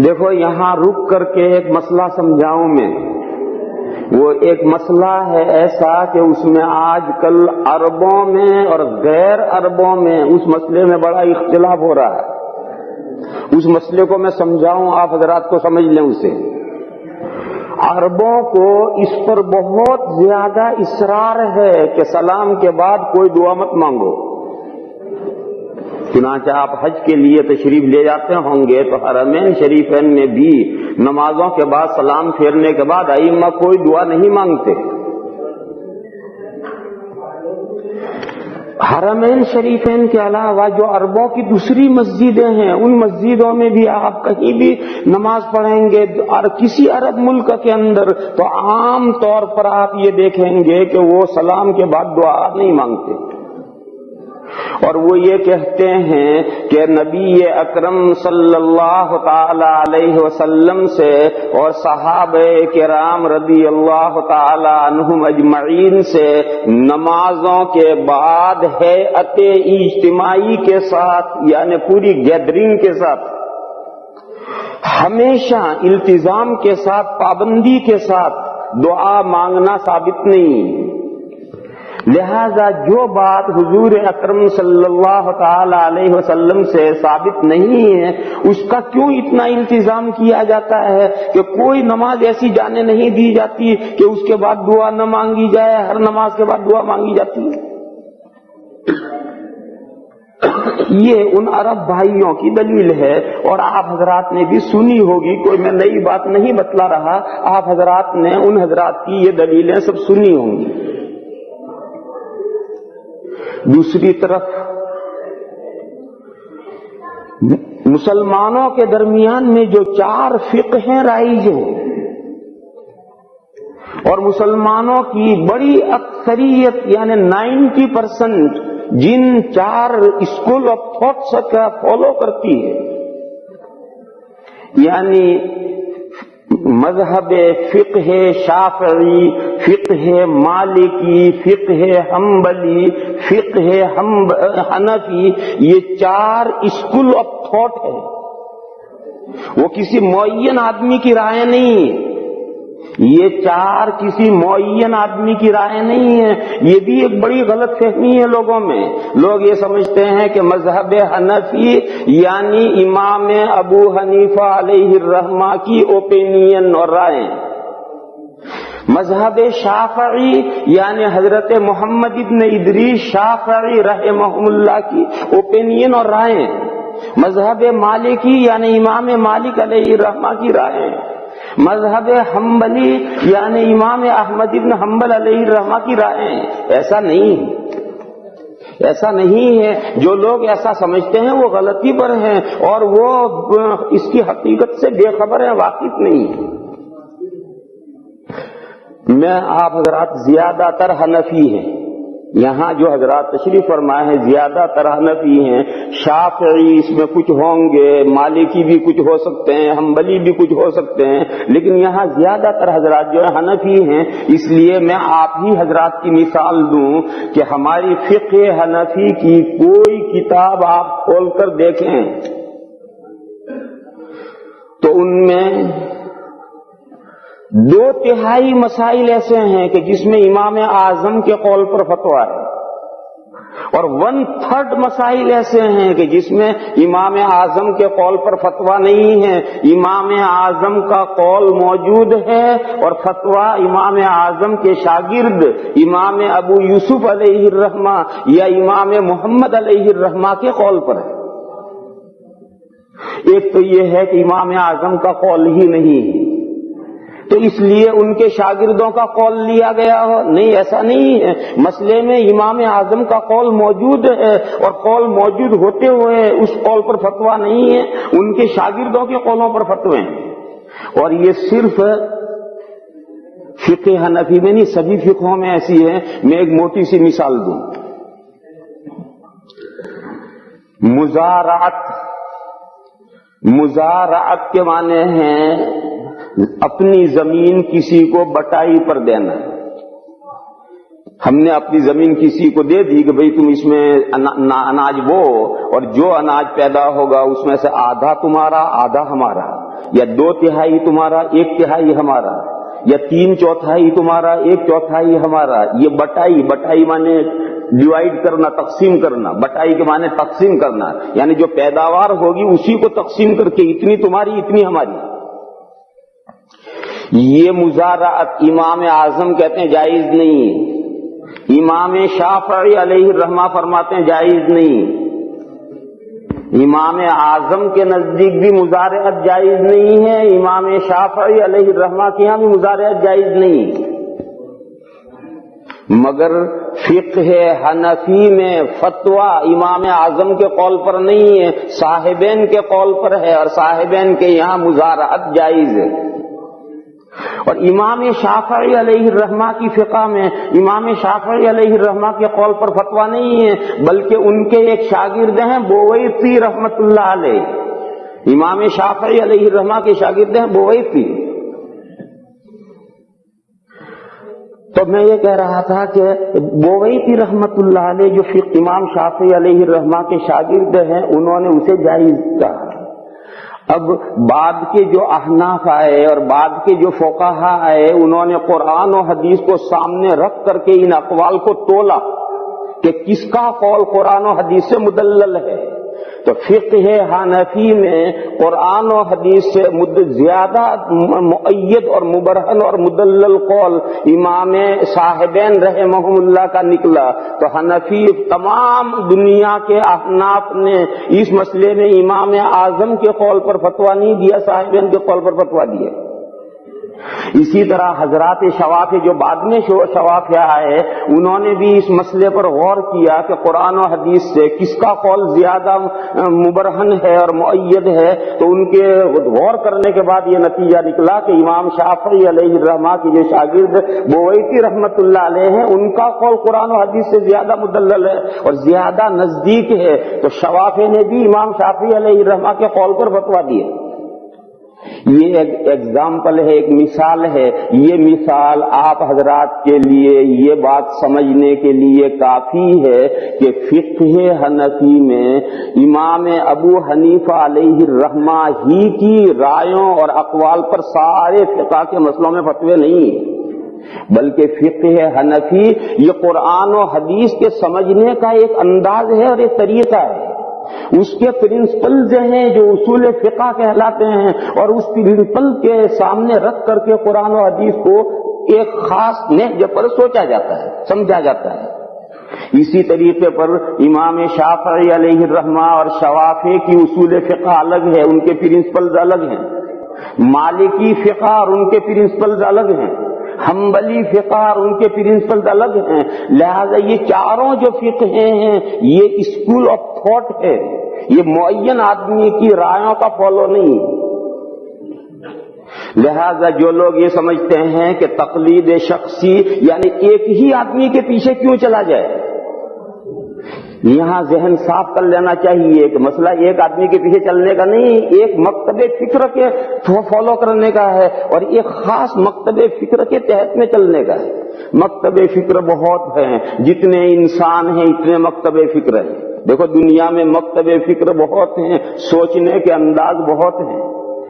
دیکھو یہاں رک کر کے ایک مسئلہ سمجھاؤں میں. وہ ایک مسئلہ ہے ایسا کہ اس میں آج کل عربوں میں اور غیر عربوں میں اس مسئلے میں بڑا اختلاف ہو رہا ہے. اس مسئلے کو میں سمجھاؤں، آپ حضرات کو سمجھ لیں اسے. عربوں کو اس پر بہت زیادہ اصرار ہے کہ سلام کے بعد کوئی دعا مت مانگو. چنانچہ آپ حج کے لیے تشریف لے جاتے ہوں گے تو حرمین شریفین میں بھی نمازوں کے بعد سلام پھیرنے کے بعد ائمہ کوئی دعا نہیں مانگتے. حرمین شریفین کے علاوہ جو عربوں کی دوسری مسجدیں ہیں ان مسجدوں میں بھی آپ کہیں بھی نماز پڑھیں گے اور کسی عرب ملک کے اندر تو عام طور پر آپ یہ دیکھیں گے کہ وہ سلام کے بعد دعا نہیں مانگتے. اور وہ یہ کہتے ہیں کہ نبی اکرم صلی اللہ تعالی علیہ وسلم سے اور صحابہ کرام رضی اللہ تعالی عنہم اجمعین سے نمازوں کے بعد ہیئت اجتماعی کے ساتھ یعنی پوری گیدرنگ کے ساتھ ہمیشہ التزام کے ساتھ پابندی کے ساتھ دعا مانگنا ثابت نہیں. لہذا جو بات حضور اکرم صلی اللہ تعالی علیہ وسلم سے ثابت نہیں ہے اس کا کیوں اتنا التزام کیا جاتا ہے کہ کوئی نماز ایسی جانے نہیں دی جاتی کہ اس کے بعد دعا نہ مانگی جائے، ہر نماز کے بعد دعا مانگی جاتی ہے. یہ ان عرب بھائیوں کی دلیل ہے اور آپ حضرات نے بھی سنی ہوگی، کوئی میں نئی بات نہیں بتلا رہا، آپ حضرات نے ان حضرات کی یہ دلیلیں سب سنی ہوں گی. دوسری طرف مسلمانوں کے درمیان میں جو 4 فقہیں رائج ہیں اور مسلمانوں کی بڑی اکثریت یعنی 90% جن 4 اسکول آف تھاٹس کا فالو کرتی ہے، یعنی مذہب فقہ شافعی، فقہ مالکی، فقہ حنبلی، فقہ حنفی، یہ 4 اسکول آف تھاٹ ہے. وہ کسی معین آدمی کی رائے نہیں، یہ 4 کسی معین آدمی کی رائے نہیں ہے. یہ بھی ایک بڑی غلط فہمی ہے لوگوں میں. لوگ یہ سمجھتے ہیں کہ مذہب حنفی یعنی امام ابو حنیفہ علیہ الرحمہ کی اوپینین اور رائے، مذہب شافعی یعنی حضرت محمد ابن ادریس شافعی رحمہ اللہ کی اوپینین اور رائے، مذہب مالکی یعنی امام مالک علیہ الرحمہ کی رائے، مذہب حنبلی یعنی امام احمد ابن حنبل علیہ الرحمہ کی رائے. ایسا نہیں ہے. جو لوگ ایسا سمجھتے ہیں وہ غلطی پر ہیں اور وہ اس کی حقیقت سے بے خبر ہیں، واقف نہیں ہیں. میں آپ حضرات زیادہ تر حنفی ہیں، یہاں جو حضرات تشریف فرمائے ہیں زیادہ تر حنفی ہیں. شافعی اس میں کچھ ہوں گے، مالکی بھی کچھ ہو سکتے ہیں، حنبلی بھی کچھ ہو سکتے ہیں، لیکن یہاں زیادہ تر حضرات جو ہے حنفی ہیں. اس لیے میں آپ ہی حضرات کی مثال دوں کہ ہماری فقہ حنفی کی کوئی کتاب آپ کھول کر دیکھیں تو ان میں 2/3 مسائل ایسے ہیں کہ جس میں امام اعظم کے قول پر فتویٰ ہے اور 1/3 مسائل ایسے ہیں کہ جس میں امام اعظم کے قول پر فتویٰ نہیں ہے. امام اعظم کا قول موجود ہے اور فتویٰ امام اعظم کے شاگرد امام ابو یوسف علیہ الرحمہ یا امام محمد علیہ الرحمہ کے قول پر ہے. ایک تو یہ ہے کہ امام اعظم کا قول ہی نہیں ہے تو اس لیے ان کے شاگردوں کا قول لیا گیا ہو، نہیں، ایسا نہیں ہے. مسئلے میں امام اعظم کا قول موجود ہے اور قول موجود ہوتے ہوئے اس قول پر فتویٰ نہیں ہے، ان کے شاگردوں کے قولوں پر فتوے ہیں. اور یہ صرف فقہ حنفی میں نہیں، سبھی فقہوں میں ایسی ہے. میں ایک موٹی سی مثال دوں. مزارعت کے معنی ہیں اپنی زمین کسی کو بٹائی پر دینا. ہم نے اپنی زمین کسی کو دے دی کہ بھئی تم اس میں اناج بو اور جو اناج پیدا ہوگا اس میں سے آدھا تمہارا آدھا ہمارا. یا 2/3 تمہارا 1/3 ہمارا، یا 3/4 تمہارا 1/4 ہمارا. یہ بٹائی مانے ڈیوائڈ کرنا، تقسیم کرنا. بٹائی کے معنی تقسیم کرنا، یعنی جو پیداوار ہوگی اسی کو تقسیم کر کے اتنی تمہاری اتنی ہماری. یہ مزارعت امام اعظم کہتے ہیں جائز نہیں. امام شافعی علیہ الرحمہ فرماتے ہیں جائز نہیں. امام اعظم کے نزدیک بھی مزارعت جائز نہیں ہے، امام شافعی علیہ الرحمہ کے یہاں بھی مزارعت جائز نہیں. مگر فقہ حنفی میں فتویٰ امام اعظم کے قول پر نہیں ہے، صاحبین کے قول پر ہے، اور صاحبین کے یہاں مزارعت جائز ہے. اور امام شافعی علیہ الرحمہ کی فقہ میں امام شافعی علیہ الرحمہ کے قول پر فتویٰ نہیں ہے، بلکہ ان کے ایک شاگرد ہیں بویطی رحمت اللہ علیہ. امام شافعی علیہ الرحمہ کے شاگرد ہیں بویطی. تو میں یہ کہہ رہا تھا کہ بویطی رحمت اللہ علیہ جو امام شافعی علیہ الرحمہ کے شاگرد ہیں انہوں نے اسے جائز کہا. اب بعد کے جو احناف آئے اور بعد کے جو فقہا آئے انہوں نے قرآن و حدیث کو سامنے رکھ کر کے ان اقوال کو تولا کہ کس کا قول قرآن و حدیث سے مدلل ہے. تو فقہ حنفی میں قرآن و حدیث سے زیادہ مؤید اور مبرہن اور مدلل قول امام صاحبین رحمہم اللہ کا نکلا. تو حنفی تمام دنیا کے احناف نے اس مسئلے میں امام اعظم کے قول پر فتویٰ نہیں دیا، صاحبین کے قول پر فتویٰ دیا. اسی طرح حضرات شوافی جو بعد میں شوافی آئے انہوں نے بھی اس مسئلے پر غور کیا کہ قرآن و حدیث سے کس کا قول زیادہ مبرہن ہے اور مؤید ہے. تو ان کے غور کرنے کے بعد یہ نتیجہ نکلا کہ امام شافعی علیہ الرحمہ کی جو شاگرد بویطی رحمت اللہ علیہ ہیں ان کا قول قرآن و حدیث سے زیادہ مدلل ہے اور زیادہ نزدیک ہے. تو شوافی نے بھی امام شافعی علیہ الرحمہ کے قول پر فتویٰ دیے. یہ ایک ایگزامپل ہے، ایک مثال ہے. یہ مثال آپ حضرات کے لیے یہ بات سمجھنے کے لیے کافی ہے کہ فقہ حنفی میں امام ابو حنیفہ علیہ الرحمہ ہی کی رائوں اور اقوال پر سارے فقہ کے مسئلوں میں فتوے نہیں، بلکہ فقہ حنفی یہ قرآن و حدیث کے سمجھنے کا ایک انداز ہے اور ایک طریقہ ہے. اس کے پرنسپل ہیں جو اصول فقہ کہلاتے ہیں، اور اس پرنسپل کے سامنے رکھ کر کے قرآن و حدیث کو ایک خاص نہج پر سوچا جاتا ہے، سمجھا جاتا ہے. اسی طریقے پر امام شافعی علیہ الرحمہ اور شوافی کی اصول فقہ الگ ہے، ان کے پرنسپلز الگ ہیں. مالکی فقہ اور ان کے پرنسپلز الگ ہیں. حنبلی فقہ اور ان کے پرنسپلز الگ ہیں. لہذا یہ چاروں جو فقہ ہیں یہ اسکول آف تھاٹ ہے، یہ معین آدمی کی رائوں کا فالو نہیں. لہذا جو لوگ یہ سمجھتے ہیں کہ تقلید شخصی یعنی ایک ہی آدمی کے پیچھے کیوں چلا جائے، یہاں ذہن صاف کر لینا چاہیے کہ مسئلہ ایک آدمی کے پیچھے چلنے کا نہیں، ایک مکتب فکر کے فالو کرنے کا ہے اور ایک خاص مکتب فکر کے تحت میں چلنے کا ہے. مکتب فکر بہت ہیں، جتنے انسان ہیں اتنے مکتب فکر ہیں. دیکھو دنیا میں مکتب فکر بہت ہیں، سوچنے کے انداز بہت ہیں.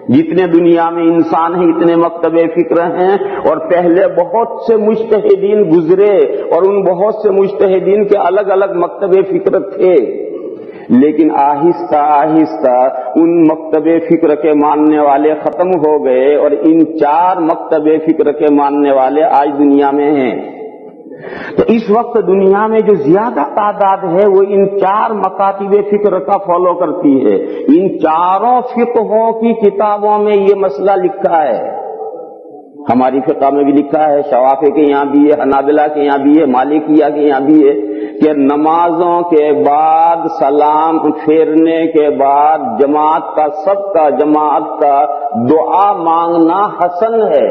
جتنے دنیا میں انسان ہیں اتنے مکتب فکر ہیں، اور پہلے بہت سے مجتہدین گزرے اور ان بہت سے مجتہدین کے الگ الگ مکتب فکر تھے. لیکن آہستہ آہستہ ان مکتب فکر کے ماننے والے ختم ہو گئے اور ان 4 مکتب فکر کے ماننے والے آج دنیا میں ہیں. تو اس وقت دنیا میں جو زیادہ تعداد ہے وہ ان 4 مکاتب فکر کا فالو کرتی ہے. ان چاروں فقہوں کی کتابوں میں یہ مسئلہ لکھا ہے، ہماری فقہ میں بھی لکھا ہے، شوافی کے یہاں بھی ہے، حنابلہ کے یہاں بھی ہے، مالکیہ کے یہاں بھی ہے کہ نمازوں کے بعد سلام پھیرنے کے بعد جماعت کا سب کا جماعت کا دعا مانگنا حسن ہے.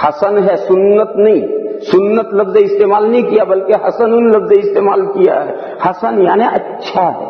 حسن ہے، سنت نہیں. سنت لفظ استعمال نہیں کیا بلکہ حسن لفظ استعمال کیا ہے. حسن یعنی اچھا ہے.